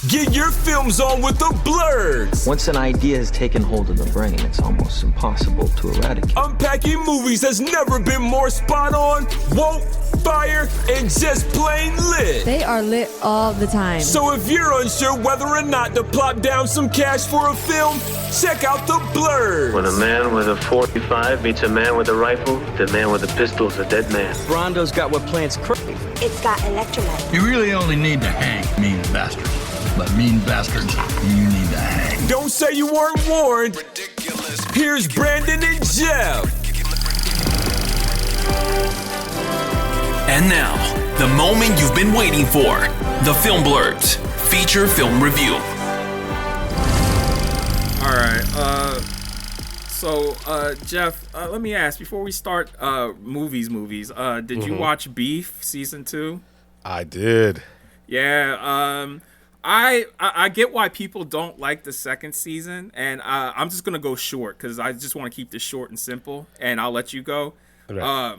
Get your films on with the Blurs. Once an idea has taken hold of the brain, it's almost impossible to eradicate. Unpacking movies has never been more spot on, woke, fire, and just plain lit. They are lit all the time. So if you're unsure whether or not to plop down some cash for a film, check out the Blurs. When a man with a 45 meets a man with a rifle, the man with a pistol is a dead man. Brondo's got what plants crave. It's got electrolyte. You really only need to hang mean bastards. But mean bastards, you need to hang. Don't say you weren't warned. Ridiculous. Here's Brandon and Jeff. And now, the moment you've been waiting for. The Film Blurs feature film review. All right. Jeff, let me ask, before we start movies, did you watch Beef season 2? I did. Yeah. I get why people don't like the second season, and I'm just gonna go short because I just want to keep this short and simple, and I'll let you go. Right.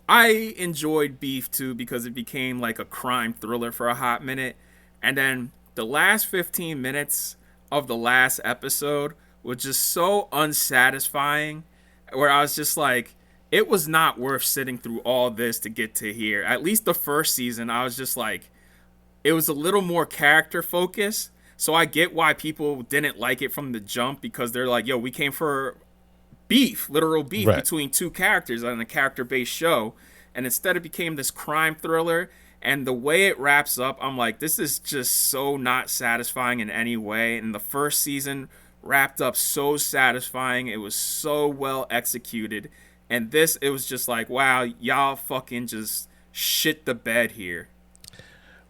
I enjoyed Beef too because it became like a crime thriller for a hot minute, and then the last 15 minutes of the last episode was just so unsatisfying, where I was just like, it was not worth sitting through all this to get to here. At least the first season, I was just like, it was a little more character focused, so I get why people didn't like it from the jump, because they're like, yo, we came for beef, literal beef, right, between two characters on a character-based show, and instead it became this crime thriller, and the way it wraps up, I'm like, this is just so not satisfying in any way, and the first season wrapped up so satisfying, it was so well executed, and this, it was just like, wow, y'all fucking just shit the bed here.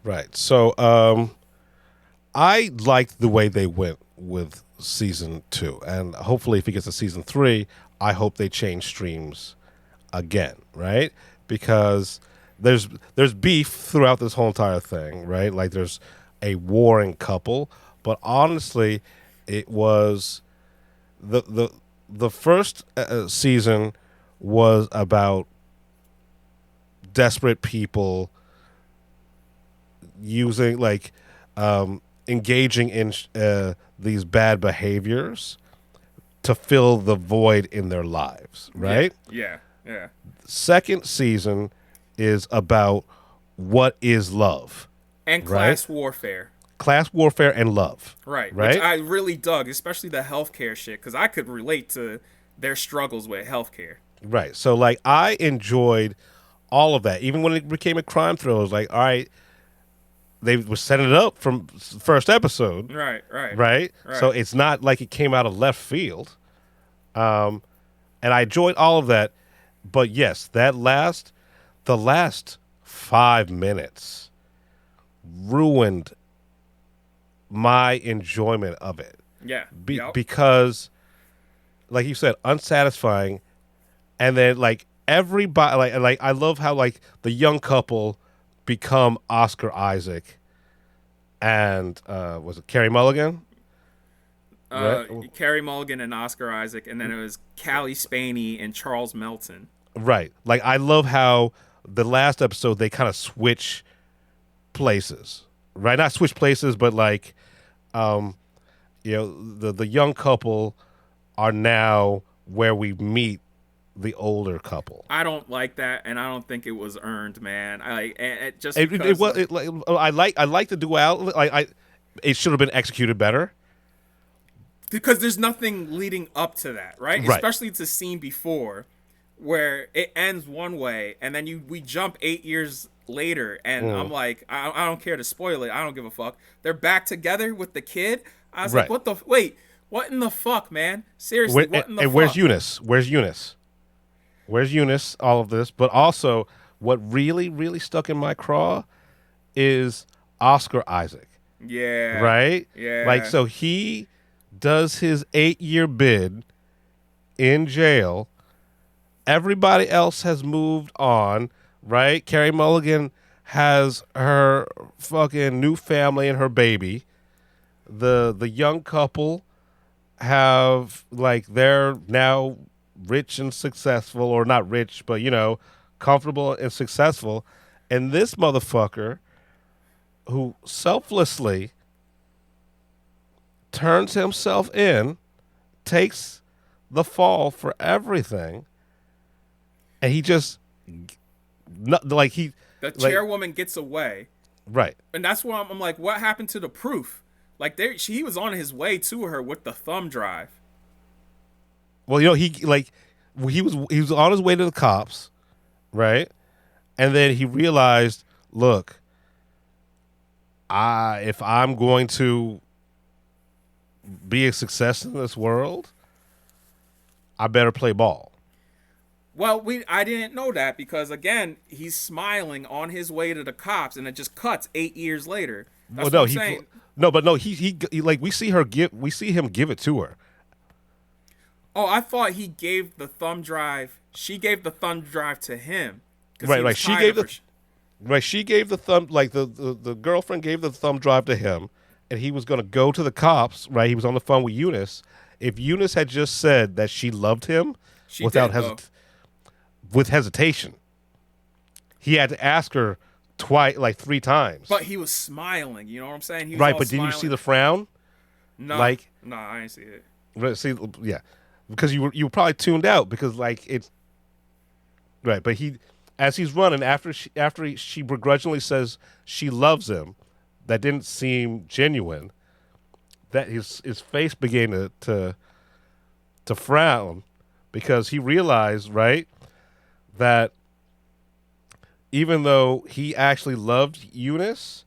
Right. So I liked the way they went with season 2. And hopefully if it gets to season 3, I hope they change streams again, right? Because there's beef throughout this whole entire thing, right? Like there's a warring couple. But honestly, it was the first season was about desperate people using engaging in these bad behaviors to fill the void in their lives, right? Yeah. Second season is about what is love and class warfare. Class warfare and love. Right. Which I really dug, especially the healthcare shit, because I could relate to their struggles with healthcare. Right. So I enjoyed all of that. Even when it became a crime thriller, it was like, all right, they were setting it up from first episode. Right. So it's not like it came out of left field. And I enjoyed all of that. But yes, the last 5 minutes ruined my enjoyment of it. Yeah. Because, like you said, unsatisfying. And then everybody, I love how the young couple become Oscar Isaac and was it Carey Mulligan? Right? Carey Mulligan and Oscar Isaac, and then it was Callie Spaney and Charles Melton. Right. I love how the last episode they kind of switch places. Right? Not switch places, but the young couple are now where we meet the older couple. I don't like that, and I don't think it was earned, man. I like the duality. It should have been executed better because there's nothing leading up to that, right? Especially the scene before where it ends one way, and then we jump 8 years later, and I'm like, I don't care to spoil it. I don't give a fuck. They're back together with the kid. I was like, what in the fuck, man? Seriously, what in the fuck? Where's Eunice? Where's Eunice, all of this? But also, what really, really stuck in my craw is Oscar Isaac. Yeah. Right? Yeah. So he does his 8-year bid in jail. Everybody else has moved on, right? Carey Mulligan has her fucking new family and her baby. The young couple have, they're now rich and successful, or not rich, but comfortable and successful, and this motherfucker who selflessly turns himself in, takes the fall for everything, and he just The chairwoman gets away, right? and that's where I'm like, what happened to the proof? Like he was on his way to her with the thumb drive. Well, he was on his way to the cops, right? And then he realized, look, if I'm going to be a success in this world, I better play ball. Well, I didn't know that because again, he's smiling on his way to the cops, and it just cuts 8 years later. That's what I'm saying. We see him give it to her. Oh, I thought he gave the thumb drive. She gave the thumb drive to him. Right. She gave the thumb. Like the girlfriend gave the thumb drive to him, and he was going to go to the cops. Right. He was on the phone with Eunice. If Eunice had just said that she loved him with hesitation, he had to ask her twice, like 3 times. But he was smiling. You know what I'm saying? He was right. But smiling. did you see the frown? No. No, I didn't see it. Right. See, yeah. Because you were probably tuned out because it's right, but as he's running after she begrudgingly says she loves him, that didn't seem genuine. That his face began to frown because he realized, right, that even though he actually loved Eunice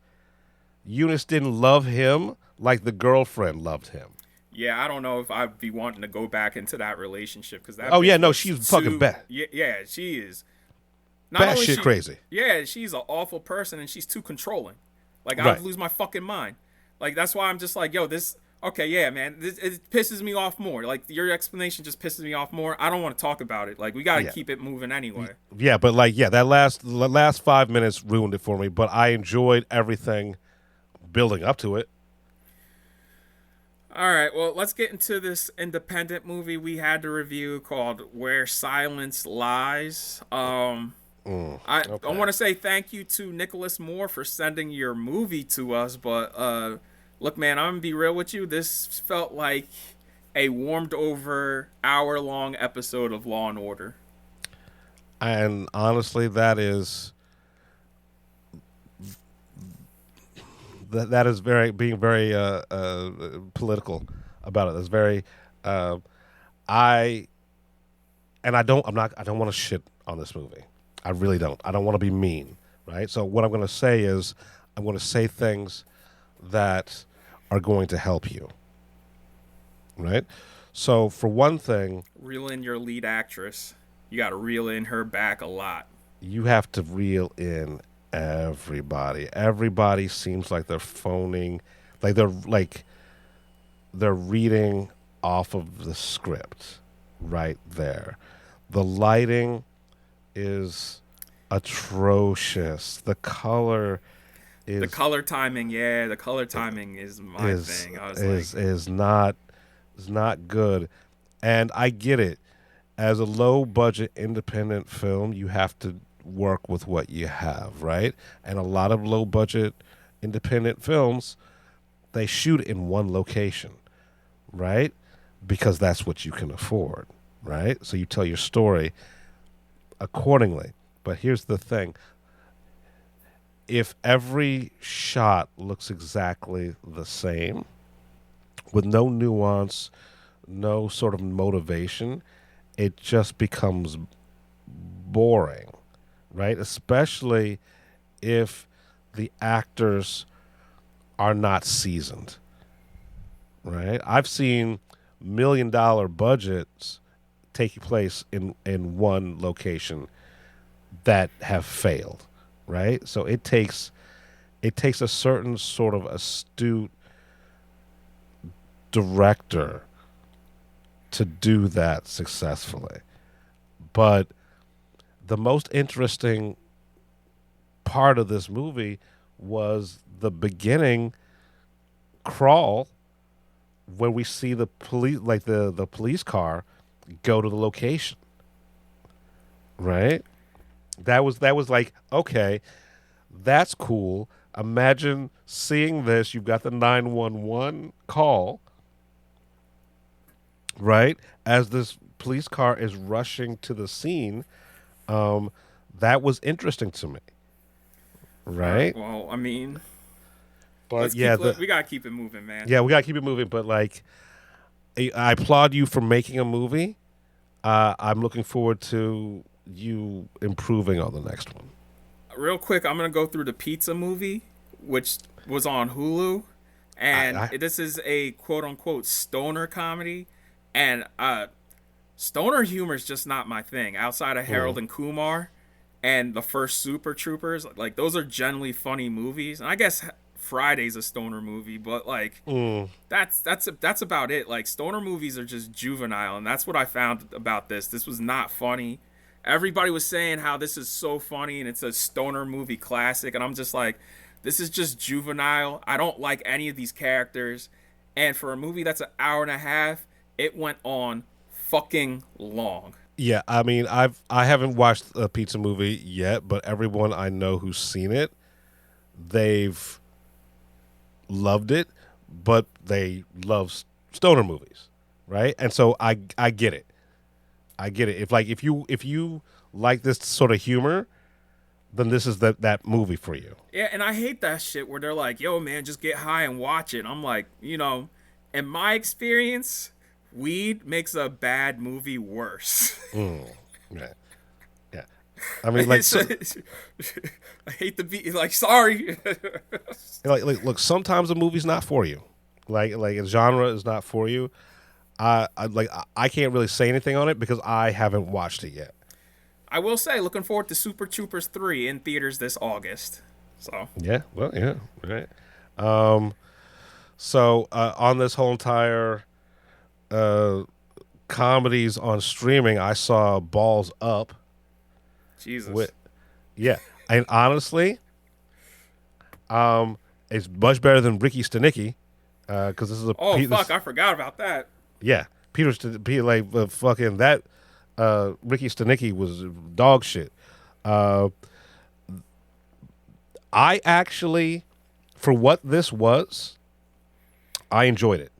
didn't love him like the girlfriend loved him. Yeah, I don't know if I'd be wanting to go back into that relationship because that. Oh yeah, no, she's fucking bad. Yeah, she is. Bad shit, crazy. Yeah, she's an awful person and she's too controlling. Like Right. I'd lose my fucking mind. Like that's why I'm just like, yo, this. Okay, yeah, man, it pisses me off more. Like your explanation just pisses me off more. I don't want to talk about it. Like we gotta keep it moving anyway. Yeah, but that last 5 minutes ruined it for me. But I enjoyed everything building up to it. All right, well, let's get into this independent movie we had to review called Where Silence Lies. I want to say thank you to Nicholas Moore for sending your movie to us, but look, man, I'm going to be real with you. This felt like a warmed over hour-long episode of Law & Order. And honestly, that is being very political about it. That's very I don't want to shit on this movie. I really don't. I don't want to be mean, right? So what I'm going to say is I'm going to say things that are going to help you, right? So for one thing, reel in your lead actress. You got to reel in her back a lot. You have to reel in everybody. Everybody seems like they're phoning, like they're reading off of the script right there. The lighting is atrocious. The color timing, the color timing is my thing. Is not good. And I get it. As a low budget independent film, you have to work with what you have, right? And a lot of low budget independent films, they shoot in one location, right? Because that's what you can afford, right? So you tell your story accordingly. But here's the thing. If every shot looks exactly the same, with no nuance, no sort of motivation, it just becomes boring, right? Especially if the actors are not seasoned, right? I've seen $1 million budgets taking place in one location that have failed, right? So it takes a certain sort of astute director to do that successfully. But the most interesting part of this movie was the beginning crawl where we see the police, like the police car, go to the location. Right? That was like, okay, that's cool. Imagine seeing this. You've got the 911 call, right? As this police car is rushing to the scene, that was interesting to me, right? Well, I mean, But we gotta keep it moving, man. yeah, we gotta keep it moving. But like, I applaud you for making a movie. I'm looking forward to you improving on the next one. Real quick, I'm gonna go through the Pizza movie, which was on Hulu, and this is a quote unquote stoner comedy, and stoner humor is just not my thing. Outside of Harold and Kumar and the first Super Troopers, like those are generally funny movies, and I guess Friday's a stoner movie, but like that's about it. Like stoner movies are just juvenile, and that's what I found about this. This was not funny. Everybody was saying how this is so funny and it's a stoner movie classic, and I'm just like, this is just juvenile. I don't like any of these characters, and for a movie that's an hour and a half, it went on fucking long. Yeah, I mean, I haven't watched a Pizza movie yet, but everyone I know who's seen it, they've loved it, but they love stoner movies, right? And so I get it. I get it. If you like this sort of humor, then this is that movie for you. Yeah, and I hate that shit where they're like, "Yo, man, just get high and watch it." I'm like, in my experience, weed makes a bad movie worse. Yeah. I mean, like, I hate the beat. Like, sorry. like, look, sometimes a movie's not for you. Like a genre is not for you. I can't really say anything on it because I haven't watched it yet. I will say, looking forward to Super Troopers 3 in theaters this August. So yeah, well, yeah, right. So on this whole entire comedies on streaming, I saw Balls Up. Jesus. And honestly, it's much better than Ricky Stenicki because this is a. I forgot about that. Yeah, Peter fucking that. Ricky Stenicki was dog shit. I actually, for what this was, I enjoyed it.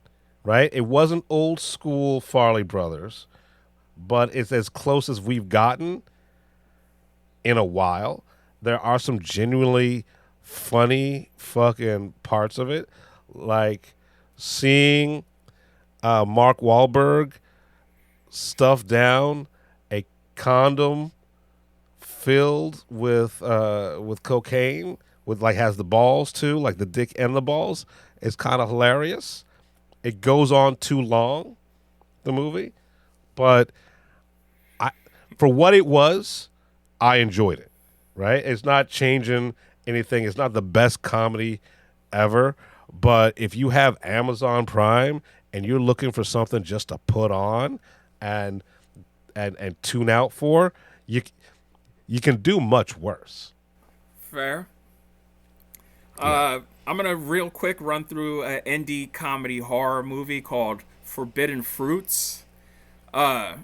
Right? It wasn't old school Farley Brothers, but it's as close as we've gotten in a while. There are some genuinely funny fucking parts of it, like seeing Mark Wahlberg stuff down a condom filled with cocaine, with like has the balls too, like the dick and the balls. It's kind of hilarious. It goes on too long, the movie, but for what it was, I enjoyed it. Right? It's not changing anything. It's not the best comedy ever, but if you have Amazon Prime and you're looking for something just to put on and tune out for, you can do much worse. Fair. I'm gonna real quick run through an indie comedy horror movie called Forbidden Fruits. I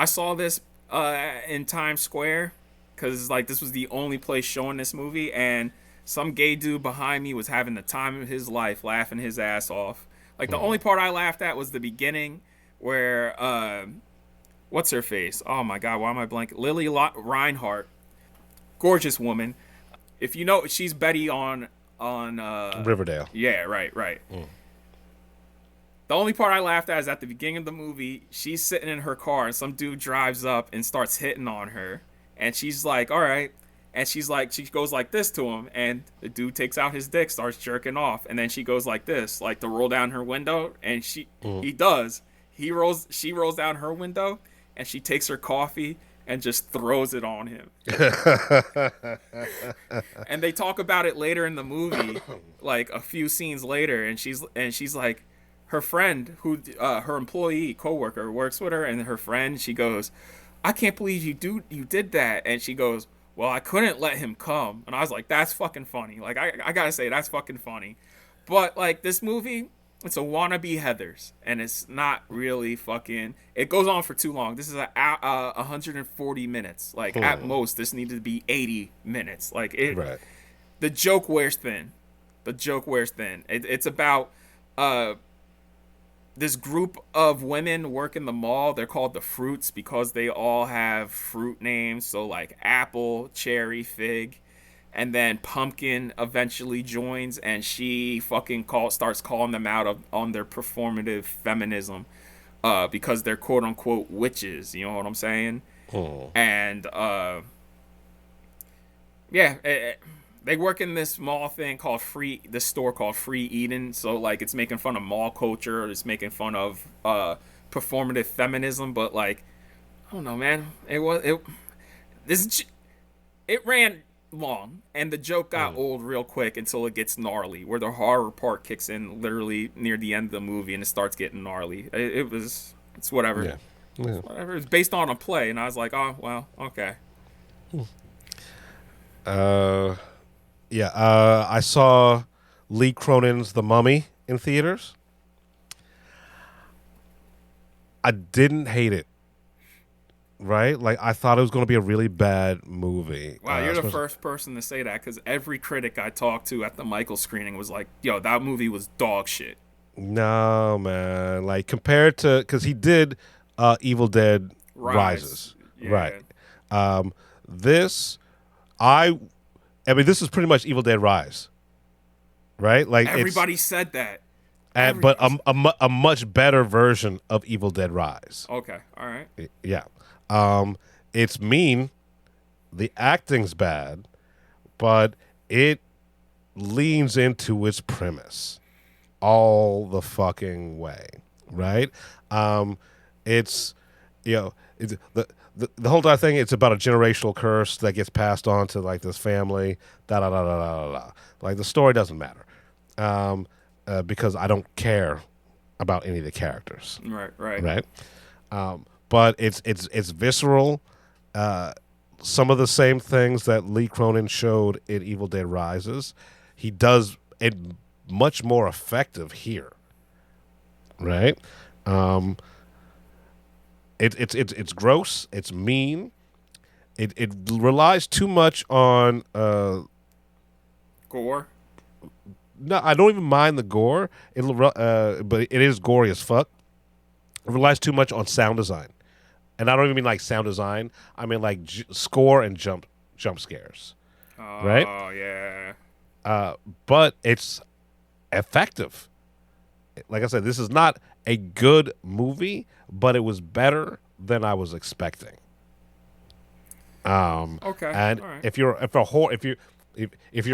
saw this in Times Square because like this was the only place showing this movie, and some gay dude behind me was having the time of his life, laughing his ass off. Like the only part I laughed at was the beginning where what's her face? Oh my god, why am I blanking? Lily Reinhart, gorgeous woman. If you know, she's Betty on Riverdale. Yeah, right. The only part I laughed at is at the beginning of the movie. She's sitting in her car and some dude drives up and starts hitting on her, and she's like, "All right," and she goes like this to him, and the dude takes out his dick, starts jerking off, and then she goes like this, like to roll down her window, and she rolls down her window, and she takes her coffee and just throws it on him. And they talk about it later in the movie, like a few scenes later, and she's like, her friend who her employee coworker works with her, and her friend, she goes, "I can't believe you did that," and she goes, "Well, I couldn't let him come," and I was like, that's fucking funny. Like I gotta say, that's fucking funny. But like this movie, it's a wannabe Heathers, and it's not really fucking. It goes on for too long. This is 140 minutes. Like at most, this needed to be 80 minutes. Like it. Right. The joke wears thin. It's about this group of women work in the mall. They're called the Fruits because they all have fruit names. So like apple, cherry, fig, and then Pumpkin eventually joins, and she fucking starts calling them out on their performative feminism, because they're quote unquote witches. You know what I'm saying? Oh. And they work in this mall thing called this store called Free Eden. So like it's making fun of mall culture, it's making fun of performative feminism, but like I don't know, man. It ran long, and the joke got old real quick until it gets gnarly, where the horror part kicks in literally near the end of the movie, and it starts getting gnarly. It's whatever. Yeah. It's whatever. It's based on a play, and I was like, oh well, okay. I saw Lee Cronin's The Mummy in theaters. I didn't hate it. Right? Like, I thought it was going to be a really bad movie. Wow, you're the first person to say that, because every critic I talked to at the MICHEAL screening was like, yo, that movie was dog shit. No, man. Like, compared to... Because he did Evil Dead Rises. Yeah. Right. This is pretty much Evil Dead Rise. Right? Like, everybody said that. But a much better version of Evil Dead Rise. Okay, all right. Yeah. It's mean, the acting's bad, but it leans into its premise all the fucking way, right? It's the whole entire thing. It's about a generational curse that gets passed on to like this family. Da da da da da da. Like the story doesn't matter, because I don't care about any of the characters. Right. But it's visceral. Some of the same things that Lee Cronin showed in Evil Dead Rises, he does it much more effective here. Right? It's gross. It's mean. It relies too much on gore. No, I don't even mind the gore. But it is gory as fuck. It relies too much on sound design. And I don't even mean like sound design. I mean like score and jump scares. Right? Oh, yeah. But it's effective. Like I said, this is not a good movie, but it was better than I was expecting. Okay. And all right. if you're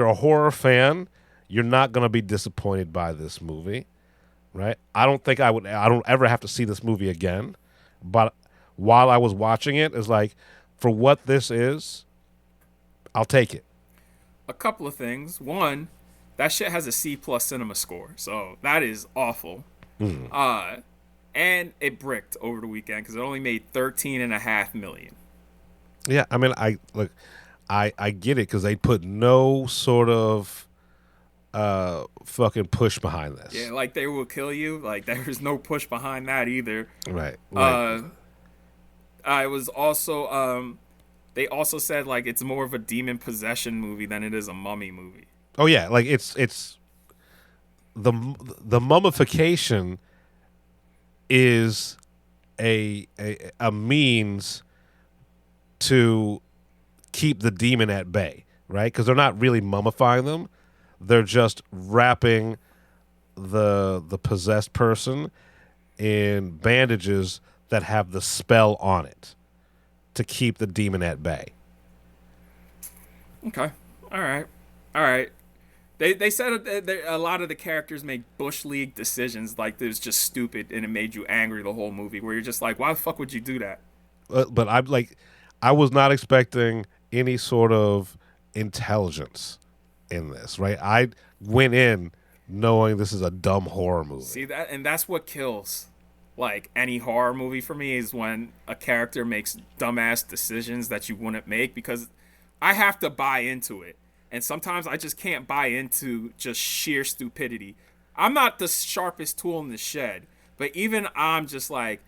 a horror fan, you're not going to be disappointed by this movie, right? I don't ever have to see this movie again, but while I was watching it, it's like, for what this is, I'll take it. A couple of things. One, that shit has a C+ cinema score, so that is awful. And it bricked over the weekend because it only made $13.5 million. Yeah, I mean, I get it because they put no sort of fucking push behind this. Yeah, like They Will Kill You. Like there's no push behind that either. Right. I was also they also said like it's more of a demon possession movie than it is a mummy movie. Oh yeah, like it's the mummification is a means to keep the demon at bay, right? Because they're not really mummifying them; they're just wrapping the possessed person in bandages that have the spell on it to keep the demon at bay. Okay. All right. They said that a lot of the characters make Bush League decisions like it was just stupid and it made you angry the whole movie, where you're just like, why the fuck would you do that? But I was not expecting any sort of intelligence in this, right? I went in knowing this is a dumb horror movie. See that, and that's what kills like any horror movie for me, is when a character makes dumbass decisions that you wouldn't make, because I have to buy into it. And sometimes I just can't buy into just sheer stupidity. I'm not the sharpest tool in the shed, but even I'm just like,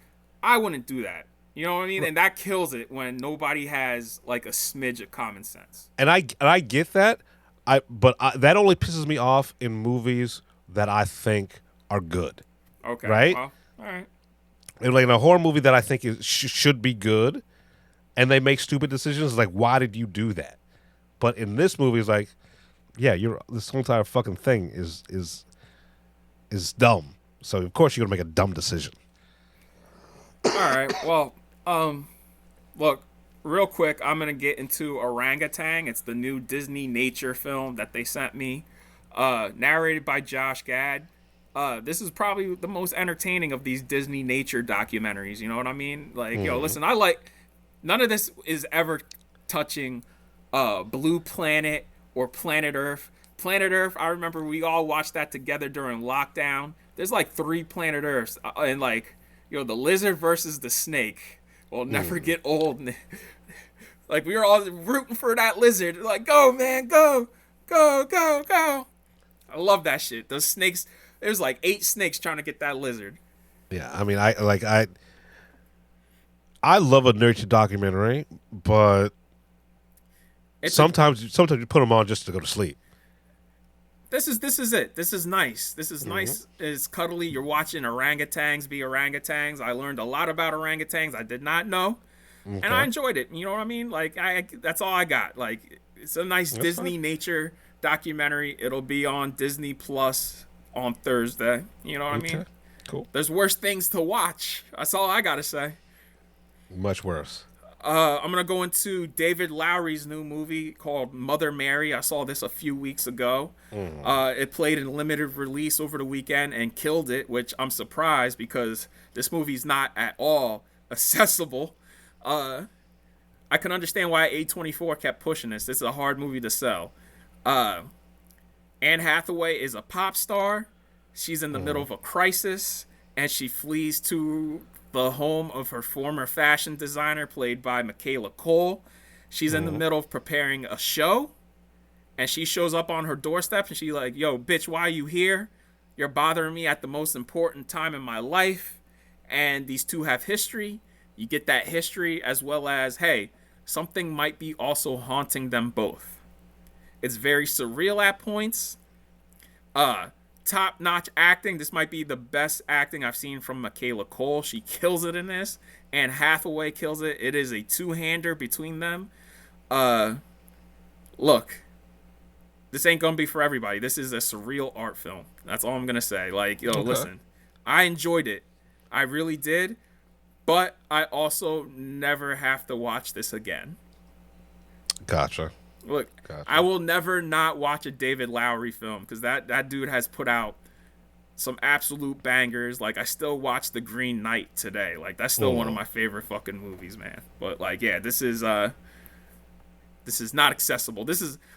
I wouldn't do that. You know what I mean? And that kills it when nobody has like a smidge of common sense. And I get that, but that only pisses me off in movies that I think are good. Okay. Right? Well, All right. And like in a horror movie that I think should be good, and they make stupid decisions, like why did you do that? But in this movie, it's like, yeah, this whole entire fucking thing is dumb. So of course you're gonna make a dumb decision. All right. Well, look, real quick, I'm gonna get into Orangutan. It's the new Disneynature film that they sent me, narrated by Josh Gad. This is probably the most entertaining of these Disneynature documentaries. You know what I mean? Like, yo, listen, none of this is ever touching Blue Planet or Planet Earth. Planet Earth, I remember we all watched that together during lockdown. There's like 3 Planet Earths, and like, the lizard versus the snake will never get old. Like, we were all rooting for that lizard. Like, go, man, go, go, go, go. I love that shit. Those snakes, there's like 8 snakes trying to get that lizard. Yeah, I mean, I love a nature documentary, but sometimes you put them on just to go to sleep. This is it. This is nice. This is nice. It's cuddly. You're watching orangutans be orangutans. I learned a lot about orangutans I did not know, and I enjoyed it. You know what I mean? Like, that's all I got. Like, it's a nice Disneynature documentary. It'll be on Disney Plus on Thursday. You know what I mean? Cool. There's worse things to watch. That's all I gotta say. Much worse. I'm gonna go into David Lowery's new movie called Mother Mary. I saw this a few weeks ago. It played in limited release over the weekend and killed it, which I'm surprised because this movie's not at all accessible. I can understand why A24 kept pushing this. This is a hard movie to sell. Anne Hathaway is a pop star. She's in the middle of a crisis, and she flees to the home of her former fashion designer, played by Michaela Cole. She's in the middle of preparing a show, and she shows up on her doorstep, and she's like, yo, bitch, why are you here? You're bothering me at the most important time in my life. And these two have history. You get that history, as well as, hey, something might be also haunting them both. It's very surreal at points. Top-notch acting. This might be the best acting I've seen from Michaela Cole. She kills it in this. And Hathaway kills it. It is a two-hander between them. Look, this ain't gonna be for everybody. This is a surreal art film. That's all I'm gonna say. Like, listen, I enjoyed it. I really did. But I also never have to watch this again. Gotcha. Look, I will never not watch a David Lowery film because that dude has put out some absolute bangers. Like, I still watch The Green Knight today. Like, that's still one of my favorite fucking movies, man. But like, yeah, this is not accessible.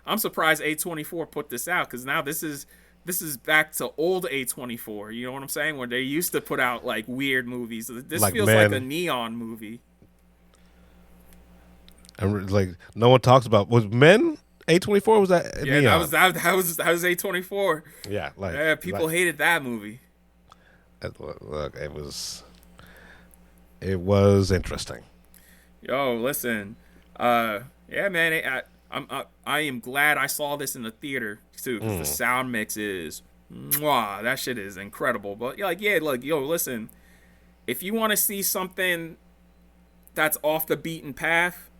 I'm surprised A24 put this out because now this is back to old A24. You know what I'm saying? Where they used to put out like weird movies. This feels like a Neon movie. And like no one talks about was Men A24 was that? Yeah, Neon? that was A24. Yeah, people hated that movie. Look, it was interesting. Yo, listen, yeah, man, I am glad I saw this in the theater too because the sound mix is, that shit is incredible. But listen, if you want to see something that's off the beaten path,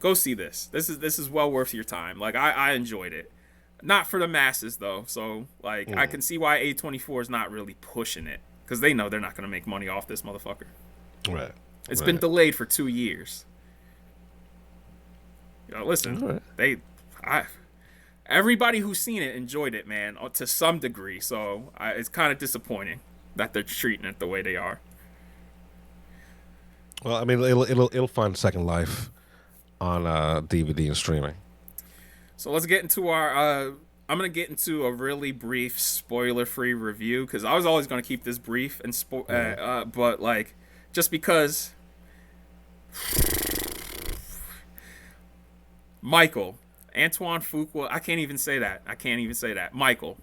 go see this. This is well worth your time. Like, I enjoyed it. Not for the masses, though. So, like, I can see why A24 is not really pushing it. Because they know they're not going to make money off this motherfucker. Right. It's been delayed for 2 years. Listen, everybody who's seen it enjoyed it, man, to some degree. So, it's kind of disappointing that they're treating it the way they are. Well, I mean, it'll find second life on DVD and streaming. So let's get into our I'm going to get into a really brief spoiler-free review because I was always going to keep this brief and but like just because Michael Antoine Fuqua, I can't even say that. Michael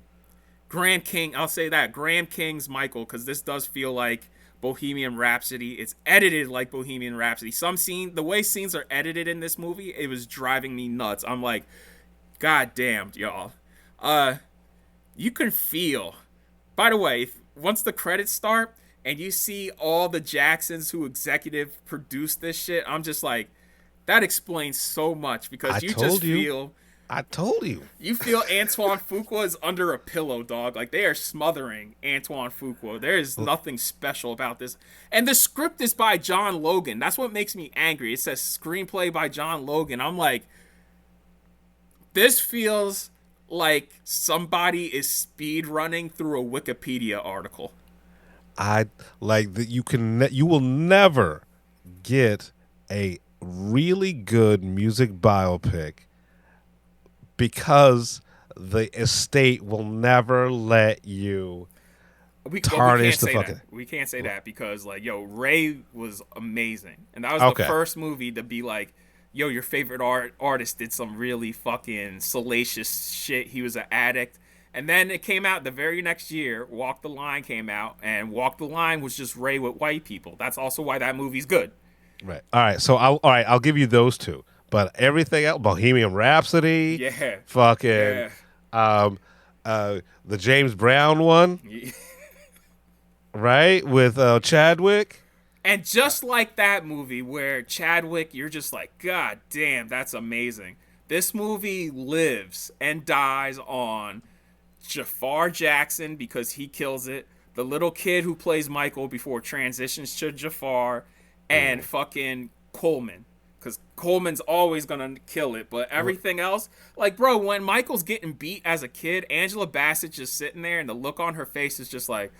Graham King, I'll say that. Graham King's Michael, because this does feel like Bohemian Rhapsody. It's edited like Bohemian Rhapsody. The way scenes are edited in this movie, it was driving me nuts. I'm like, God damn, y'all. You can feel. By the way, once the credits start, and you see all the Jacksons who executive produced this shit, I'm just like, that explains so much because I told you. You feel Antoine Fuqua is under a pillow, dog. Like, they are smothering Antoine Fuqua. There is nothing special about this. And the script is by John Logan. That's what makes me angry. It says screenplay by John Logan. I'm like, this feels like somebody is speed running through a Wikipedia article. You will never get a really good music biopic because the estate will never let you tarnish the fucking. We can't say that because, like, yo, Ray was amazing, and that was the first movie to be like, yo, your favorite artist did some really fucking salacious shit. He was an addict, and then it came out the very next year. Walk the Line came out, and Walk the Line was just Ray with white people. That's also why that movie's good. Right. All right. So I'll give you those two. But everything else, Bohemian Rhapsody, fucking, the James Brown one, right, with Chadwick. And just like that movie where Chadwick, you're just like, God damn, that's amazing. This movie lives and dies on Jafar Jackson because he kills it, the little kid who plays Michael before transitions to Jafar, and fucking Coleman. Because Coleman's always going to kill it. But everything else, like, bro, when Michael's getting beat as a kid, Angela Bassett's just sitting there, and the look on her face is just like,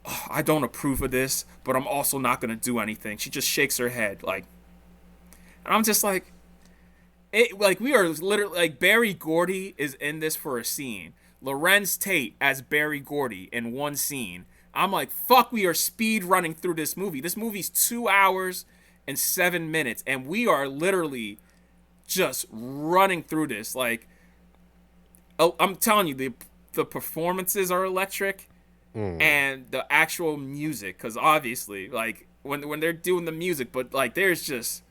oh, I don't approve of this, but I'm also not going to do anything. She just shakes her head. Like, and I'm just like, we are literally, like, Barry Gordy is in this for a scene. Lorenz Tate as Barry Gordy in one scene. I'm like, fuck, we are speed running through this movie. This movie's 2 hours and 7 minutes, and we are literally just running through this. Like, I'm telling you, the performances are electric, and the actual music, because obviously, like, when they're doing the music, but, like, there's just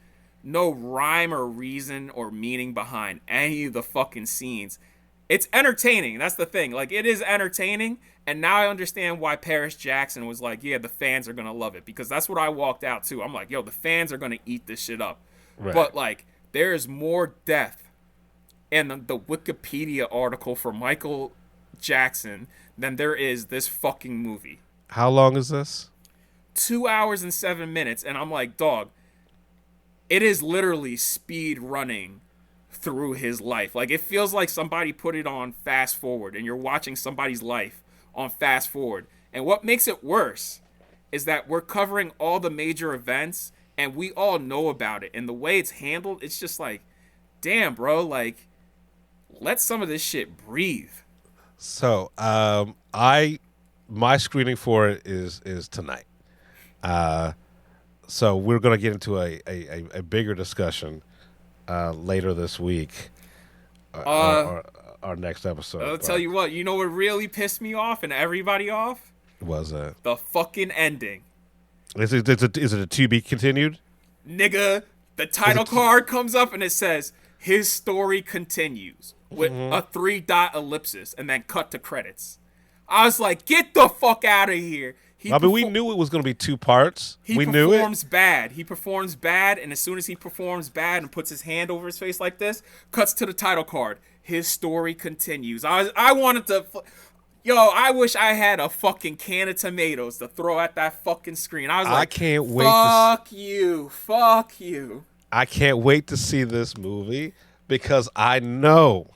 no rhyme or reason or meaning behind any of the fucking scenes. It's entertaining. That's the thing. Like, it is entertaining. And now I understand why Paris Jackson was like, yeah, the fans are going to love it. Because that's what I walked out to. I'm like, yo, the fans are going to eat this shit up. Right. But, like, there is more depth in the Wikipedia article for Michael Jackson than there is this fucking movie. How long is this? 2 hours and 7 minutes. And I'm like, dog, it is literally speed running through his life. Like, it feels like somebody put it on fast forward and you're watching somebody's life on fast forward. And what makes it worse is that we're covering all the major events and we all know about it, and the way it's handled, it's just like, damn, bro, like, let some of this shit breathe. So my screening for it is tonight, so we're gonna get into a bigger discussion later this week, our next episode. I'll tell you what, you know what really pissed me off and everybody off? Was it the fucking ending? Is it a to be continued? Nigga, the title card comes up and it says, his story continues with a 3-dot ellipsis and then cut to credits. I was like, get the fuck out of here. We knew it was going to be 2 parts. We knew it. He performs bad, and as soon as he performs bad and puts his hand over his face like this, cuts to the title card. His story continues. I wanted to... Yo, I wish I had a fucking can of tomatoes to throw at that fucking screen. I was like, I can't wait. Fuck you. I can't wait to see this movie because I know.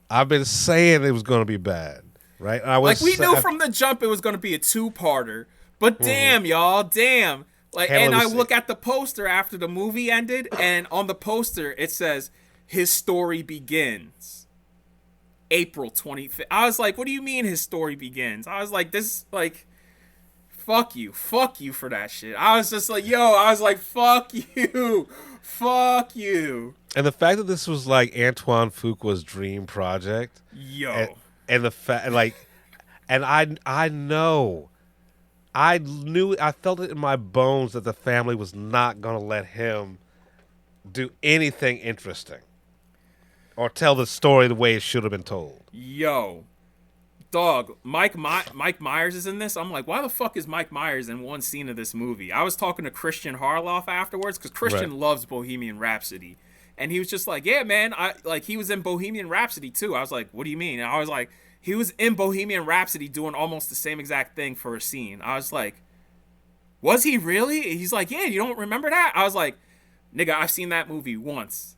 I've been saying it was going to be bad, right? We knew from the jump it was going to be a 2-parter, but damn, y'all, damn. Like, and I look at the poster after the movie ended, and on the poster it says, his story begins April 25th. I was like, what do you mean his story begins? I was like, this, like, fuck you for that shit. I was just like, fuck you. And the fact that this was like Antoine Fuqua's dream project, and the fact, like, and I know, I felt it in my bones that the family was not gonna let him do anything interesting or tell the story the way it should have been told. Yo, Dog, Mike Myers is in this. I'm like, why the fuck is Mike Myers in one scene of this movie? I was talking to Christian Harloff afterwards because Christian loves Bohemian Rhapsody, and he was just like, yeah, man, he was in Bohemian Rhapsody too. I was like, what do you mean? And I was like, he was in Bohemian Rhapsody doing almost the same exact thing for a scene. I was like, was he really? He's like, yeah, you don't remember that? I was like, nigga, I've seen that movie once,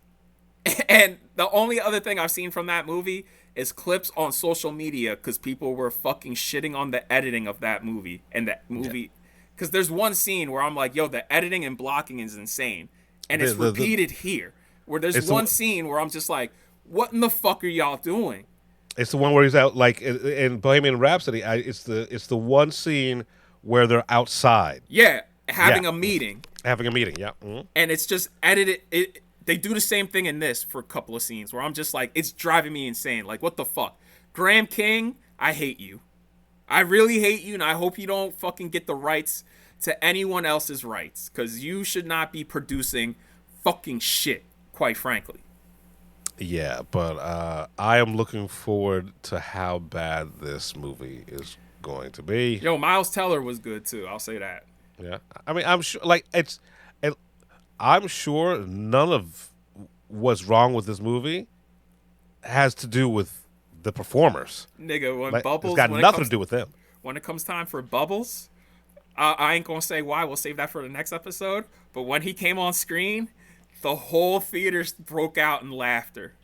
and the only other thing I've seen from that movie is clips on social media because people were fucking shitting on the editing of that movie. And that movie, because there's one scene where I'm like, yo, the editing and blocking is insane. And it's repeated here, where there's one scene where I'm just like, what in the fuck are y'all doing? It's the one where he's out, like in Bohemian Rhapsody. It's the one scene where they're outside. Yeah, having a meeting. Having a meeting, yeah. Mm-hmm. And it's just edited. They do the same thing in this for a couple of scenes where I'm just like, it's driving me insane. Like, what the fuck? Graham King, I hate you. I really hate you, and I hope you don't fucking get the rights to anyone else's rights, because you should not be producing fucking shit, quite frankly. Yeah, but I am looking forward to how bad this movie is going to be. Yo, Miles Teller was good, too. I'll say that. Yeah. I mean, I'm sure, like, I'm sure none of what's wrong with this movie has to do with the performers. Nigga, when like, Bubbles... It's got nothing to do with them. When it comes time for Bubbles, I ain't gonna say why. We'll save that for the next episode. But when he came on screen, the whole theater broke out in laughter.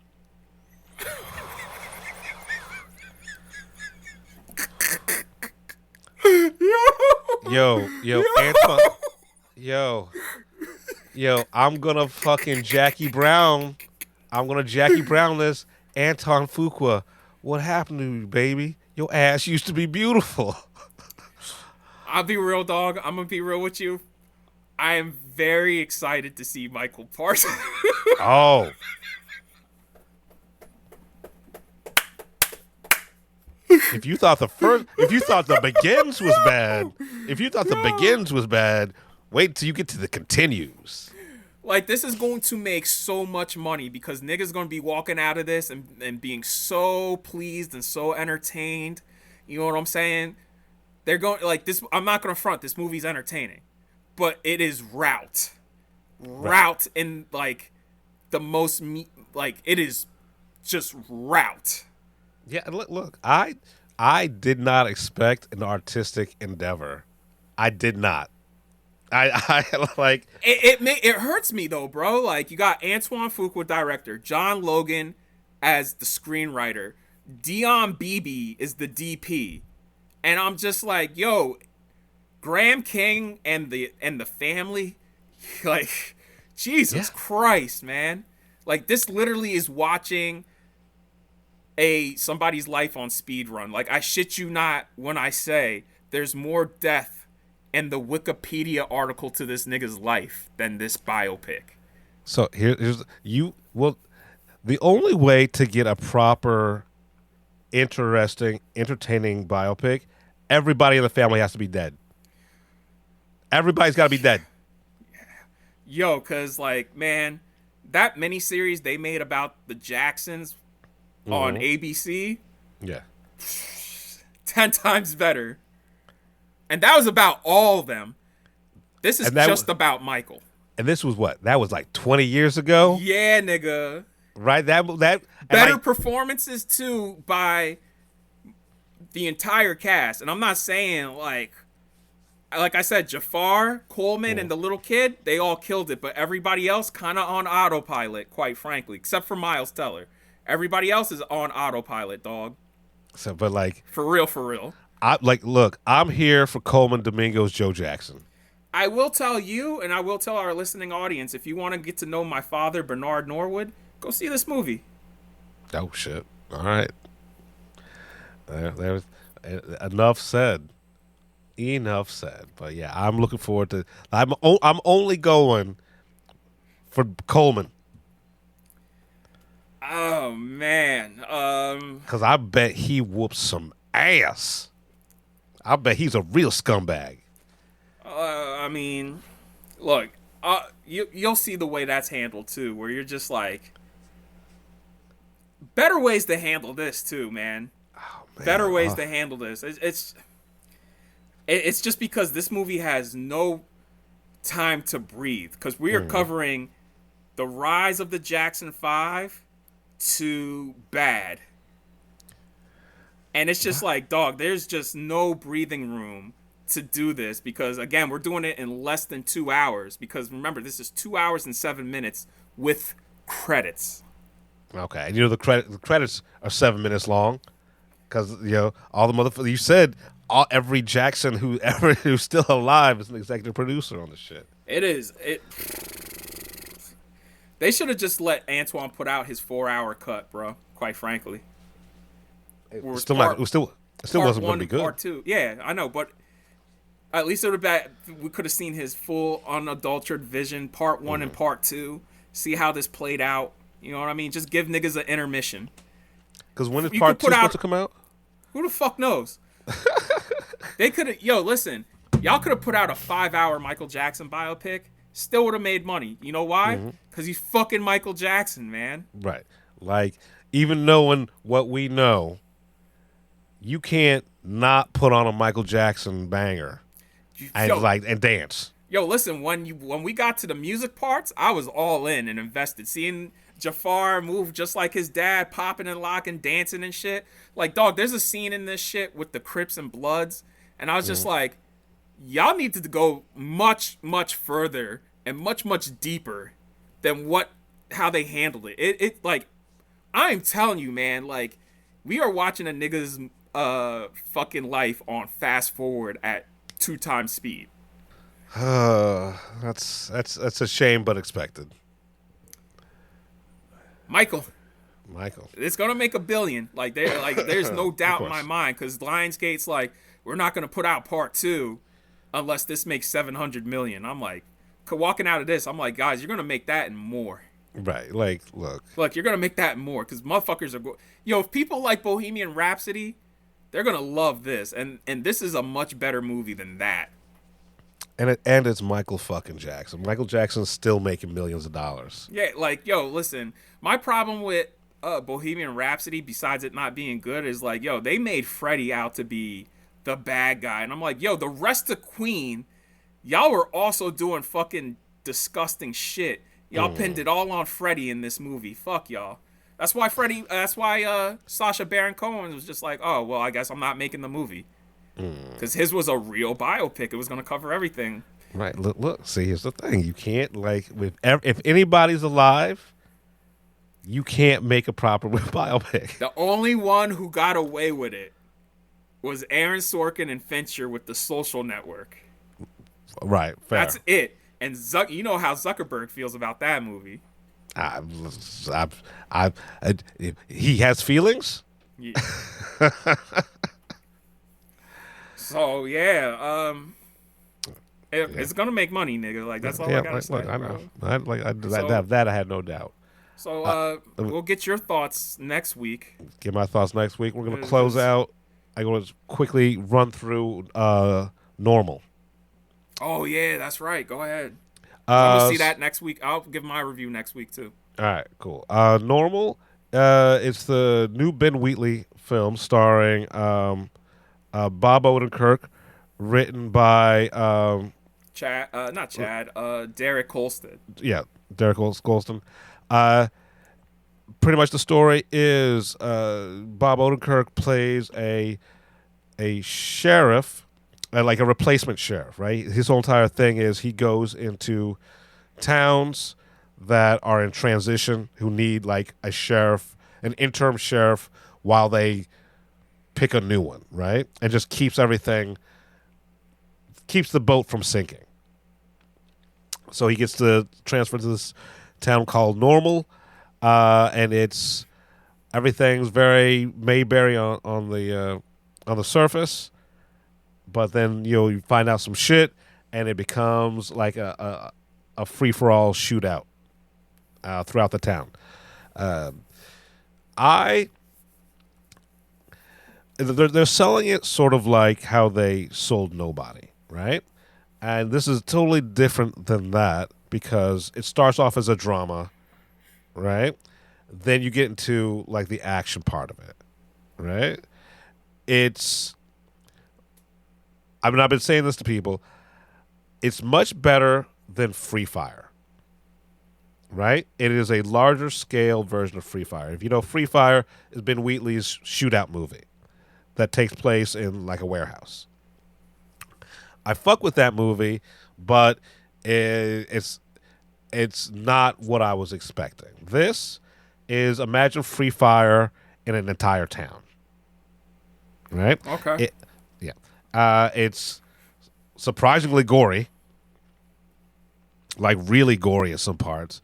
Yo, Antoine. Yo, I'm gonna fucking Jackie Brown. I'm gonna Jackie Brown this. Anton Fuqua, what happened to you, baby? Your ass used to be beautiful. I'll be real, dog. I'm gonna be real with you. I am very excited to see Michael Parsons. Oh. If you thought the Begins was bad, wait till you get to the Continues. Like, this is going to make so much money because niggas gonna be walking out of this and being so pleased and so entertained. You know what I'm saying? They're going, like, this. I'm not gonna front. This movie's entertaining, but it is route in like the most like it is just route. Yeah, look, I did not expect an artistic endeavor. I did not. I like it hurts me though, bro. Like, you got Antoine Fuqua, director, John Logan as the screenwriter, Dion Beebe is the DP, and I'm just like, yo, Graham King and the family, like, Jesus Christ, man. Like, this literally is watching somebody's life on speed run. Like, I shit you not when I say there's more death in the Wikipedia article to this nigga's life than this biopic. So here's the only way to get a proper, interesting, entertaining biopic, everybody in the family has to be dead. Everybody's got to be dead. Yo, cause like, man, that miniseries they made about the Jacksons on ABC, 10 times better. And that was about all of them. This is just about Michael. And this was what? That was like 20 years ago? Yeah, nigga. Right? That better performances too by the entire cast. And I'm not saying like I said, Jafar, Coleman, and the little kid, they all killed it, but everybody else kind of on autopilot, quite frankly, except for Miles Teller. Everybody else is on autopilot, dog. So, but like, for real. Look, I'm here for Coleman Domingo's Joe Jackson. I will tell you, and I will tell our listening audience, if you want to get to know my father, Bernard Norwood, go see this movie. Oh shit! All right, there's enough said. Enough said. But yeah, I'm looking forward to. I'm only going for Coleman. Oh man, because I bet he whoops some ass. I bet he's a real scumbag. I mean, look, you'll see the way that's handled too, where you're just like, better ways to handle this too, man. Oh better ways to handle this. It's just because this movie has no time to breathe, because we are covering the rise of the Jackson 5 to bad. And it's just like, dog, there's just no breathing room to do this, because, again, we're doing it in less than 2 hours. Because, remember, this is 2 hours and 7 minutes with credits. Okay, and the credits are 7 minutes long, because all the motherfuckers. You said every Jackson who's still alive is an executive producer on the shit. It is. They should have just let Antoine put out his 4-hour cut, bro. Quite frankly. It still wasn't going to be good. Part 2, yeah, I know, but at least it would we could have seen his full unadulterated vision, part 1 and part 2. See how this played out. You know what I mean? Just give niggas an intermission. Because when is part 2 supposed to come out? Who the fuck knows? They could have. Listen, y'all could have put out a 5-hour Michael Jackson biopic. Still would have made money. You know why? Because he's fucking Michael Jackson, man. Right. Like, even knowing what we know, you can't not put on a Michael Jackson banger and dance. Listen, when we got to the music parts, I was all in and invested. Seeing Jafar move just like his dad, popping and locking, dancing and shit. Like, dog, there's a scene in this shit with the Crips and Bloods, and I was just like, y'all need to go much, much further and much, much deeper than how they handled it. It like, I'm telling you, man, like, we are watching a nigga's fucking life on fast forward at 2 times speed. That's a shame, but expected. Michael, it's gonna make $1 billion. There's no doubt in my mind, because Lionsgate's like, we're not gonna put out part 2 unless this makes $700 million. I'm like, walking out of this, I'm like, guys, you're gonna make that and more. Right? Like, look, you're gonna make that and more, because motherfuckers are if people like Bohemian Rhapsody, they're gonna love this, and this is a much better movie than that. And it's Michael fucking Jackson. Michael Jackson's still making millions of dollars. Yeah, listen, my problem with Bohemian Rhapsody, besides it not being good, is like, they made Freddie out to be the bad guy. And I'm like, the rest of Queen, y'all were also doing fucking disgusting shit. Y'all pinned it all on Freddie in this movie. Fuck y'all. That's why Sacha Baron Cohen was just like, oh, well, I guess I'm not making the movie. Because his was a real biopic. It was going to cover everything. Right. Look. See, here's the thing. You can't, if anybody's alive, you can't make a proper biopic. The only one who got away with it was Aaron Sorkin and Fincher with The Social Network. Right. Fair. That's it. And you know how Zuckerberg feels about that movie. He has feelings? Yeah. So, yeah, it's going to make money, nigga. Like, that's all I got to say. I know. That I had no doubt. So, we'll get your thoughts next week. Get my thoughts next week. We're going to close out. I'm going to quickly run through Normal. Oh, yeah, that's right. Go ahead. I'm going to see that next week. I'll give my review next week, too. All right, cool. Normal, it's the new Ben Wheatley film starring Bob Odenkirk, written by Derek Kolstad. Yeah, Derek Kolstad. Pretty much the story is Bob Odenkirk plays a sheriff, like a replacement sheriff, right? His whole entire thing is he goes into towns that are in transition who need like a sheriff, an interim sheriff, while they pick a new one, right? And just keeps the boat from sinking. So he gets to transfer to this town called Normal, and everything's very Mayberry on the surface, but then you find out some shit, and it becomes like a free for all shootout throughout the town. They're selling it sort of like how they sold Nobody, right? And this is totally different than that because it starts off as a drama, right? Then you get into like the action part of it, right? It's. I mean, I've been saying this to people. It's much better than Free Fire. Right? It is a larger scale version of Free Fire. If you know, Free Fire is Ben Wheatley's shootout movie that takes place in like a warehouse. I fuck with that movie, but it's not what I was expecting. This is, imagine Free Fire in an entire town. Right? Okay. It's surprisingly gory. Like really gory in some parts.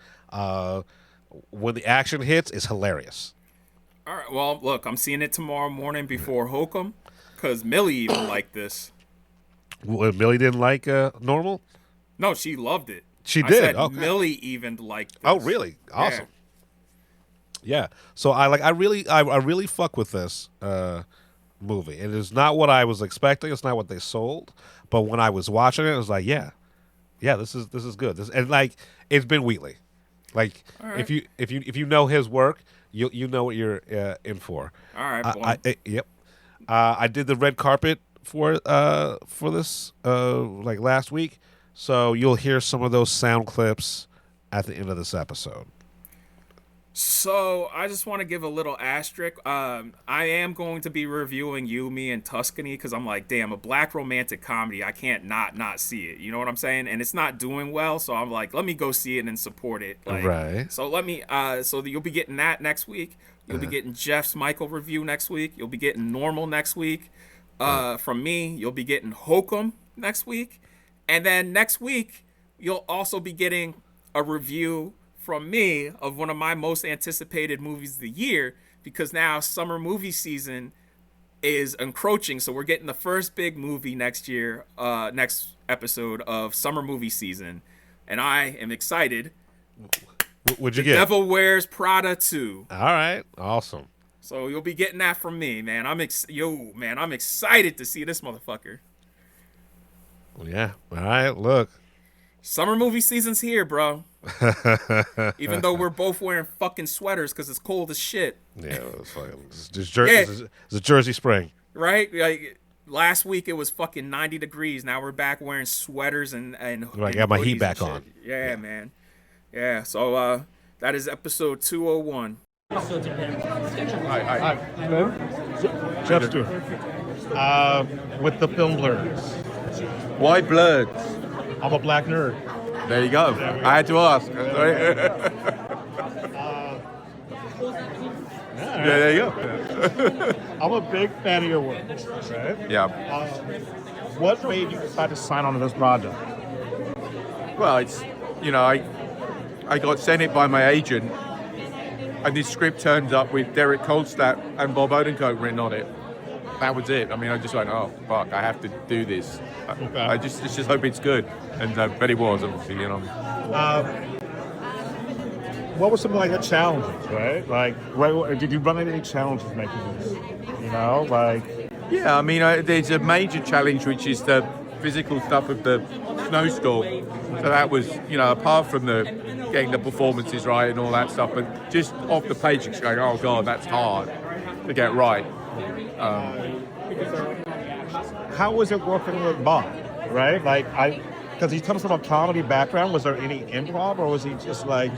When the action hits, it's hilarious. All right. Well, look, I'm seeing it tomorrow morning before Hokum, because Millie even liked this. Well, Millie didn't like Normal? No, she loved it. She I did? said Okay. Millie even liked this. Oh, really? Awesome. Yeah. So I really fuck with this movie. It is not what I was expecting. It's not what they sold. But when I was watching it, I was like, yeah, this is good. And like, it's Ben Wheatley. Like, right. if you know his work, you know what you're in for. All right. Yep. I did the red carpet for this like last week, so you'll hear some of those sound clips at the end of this episode. So I just want to give a little asterisk. I am going to be reviewing You, Me, and Tuscany because I'm like, damn, a black romantic comedy. I can't not see it. You know what I'm saying? And it's not doing well, so I'm like, let me go see it and support it. Like, right. So let me. So you'll be getting that next week. You'll be getting Jeff's Michael review next week. You'll be getting Normal next week. From me, you'll be getting Hokum next week, and then next week you'll also be getting a review from me of one of my most anticipated movies of the year, because now summer movie season is encroaching. So we're getting the first big movie next year, next episode of summer movie season. And I am excited. What'd you The get? Devil Wears Prada 2. All right. Awesome. So you'll be getting that from me, man. I'm excited to see this motherfucker. Yeah. All right. Look. Summer movie season's here, bro. Even though we're both wearing fucking sweaters because it's cold as shit. Yeah, it's a Jersey Spring. Right? Like last week it was fucking 90 degrees. Now we're back wearing sweaters and I got my heat back on. Yeah, man. Yeah. So that is episode 201. Hi. Jeff Stewart. With the film blurs. Why blurred? I'm a black nerd. There you go. I had to ask. Yeah, there you go. I'm a big fan of your work, right? Yeah. What made you decide to sign on to this project? Well, it's, I got sent it by my agent, and this script turns up with Derek Kolstad and Bob Odenkirk written on it. That was it. I mean, I just went, oh, fuck, I have to do this. Okay. I just hope it's good. And but it was, obviously, What were some like the challenges, right? Like, did you run into any challenges making this? Yeah, I mean, there's a major challenge, which is the physical stuff of the snowstorm. So that was, apart from the getting the performances right and all that stuff, but just off the page, it's going, oh God, that's hard to get right. How was it working with Bob, right? Because he comes from a comedy background. Was there any improv, or was he just like?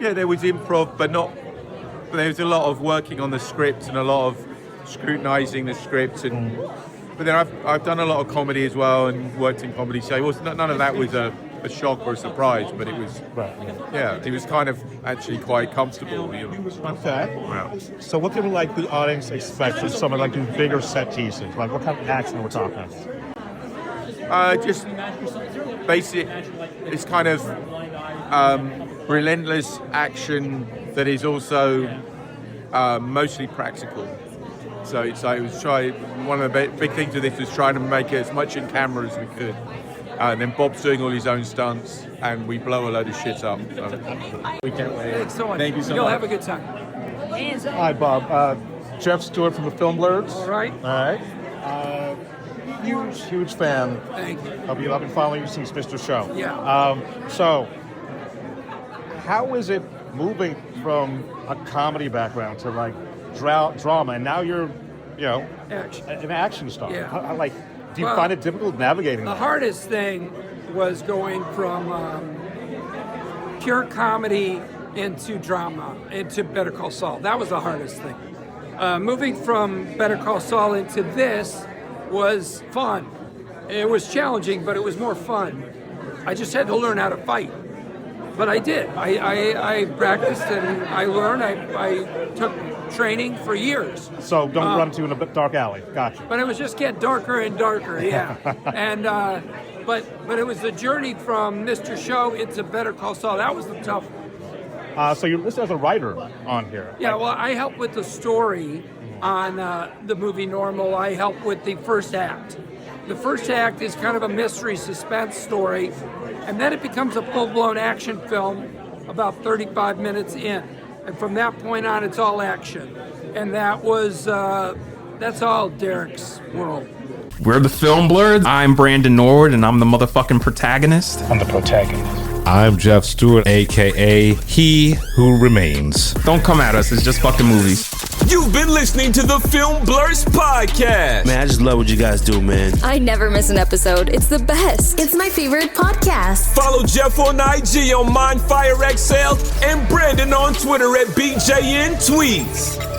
Yeah, there was improv, but there was a lot of working on the script and a lot of scrutinizing the script. But then I've done a lot of comedy as well and worked in comedy, so none of that was a shock or a surprise, but it was, he was kind of actually quite comfortable. Okay. Wow. So what can the audience expect from someone like these bigger set pieces? Like what kind of action are we talking? Just basic, it's kind of relentless action that is also mostly practical. So one of the big things of this was trying to make it as much in camera as we could. And then Bob's doing all his own stunts, and we blow a load of shit up. So. We can't wait. Thank you so much. You'll have a good time. Hi, Bob. Jeff Stewart from the Film Blurs. All right. Huge fan. Thank you. I've been following you since Mr. Show. Yeah. So, how is it moving from a comedy background to drama, and now you're an action star. Yeah. Do you find it difficult navigating the that? hardest thing was going from pure comedy into drama, into Better Call Saul. That was the hardest thing. Moving from Better Call Saul into this was fun. It was challenging, but it was more fun. I just had to learn how to fight. But I did. I practiced and I learned. I took training for years. So don't run into a dark alley. Gotcha. But it was just get darker and darker, yeah. And but it was the journey from Mr. Show into Better Call Saul. That was the tough one. So you're listed as a writer on here. Yeah, well, I help with the story on the movie Normal. I help with the first act. The first act is kind of a mystery suspense story, and then it becomes a full-blown action film about 35 minutes in. And from that point on, it's all action. And that's all Derek's world. We're the Film Blurs. I'm Brandon Norwood, and I'm the motherfucking protagonist. I'm the protagonist. I'm Jeff Stewart, a.k.a. He Who Remains. Don't come at us. It's just fucking movies. You've been listening to the Film Blurs podcast. Man, I just love what you guys do, man. I never miss an episode. It's the best. It's my favorite podcast. Follow Jeff on IG on MindFireXL and Brandon on Twitter at BJN Tweets.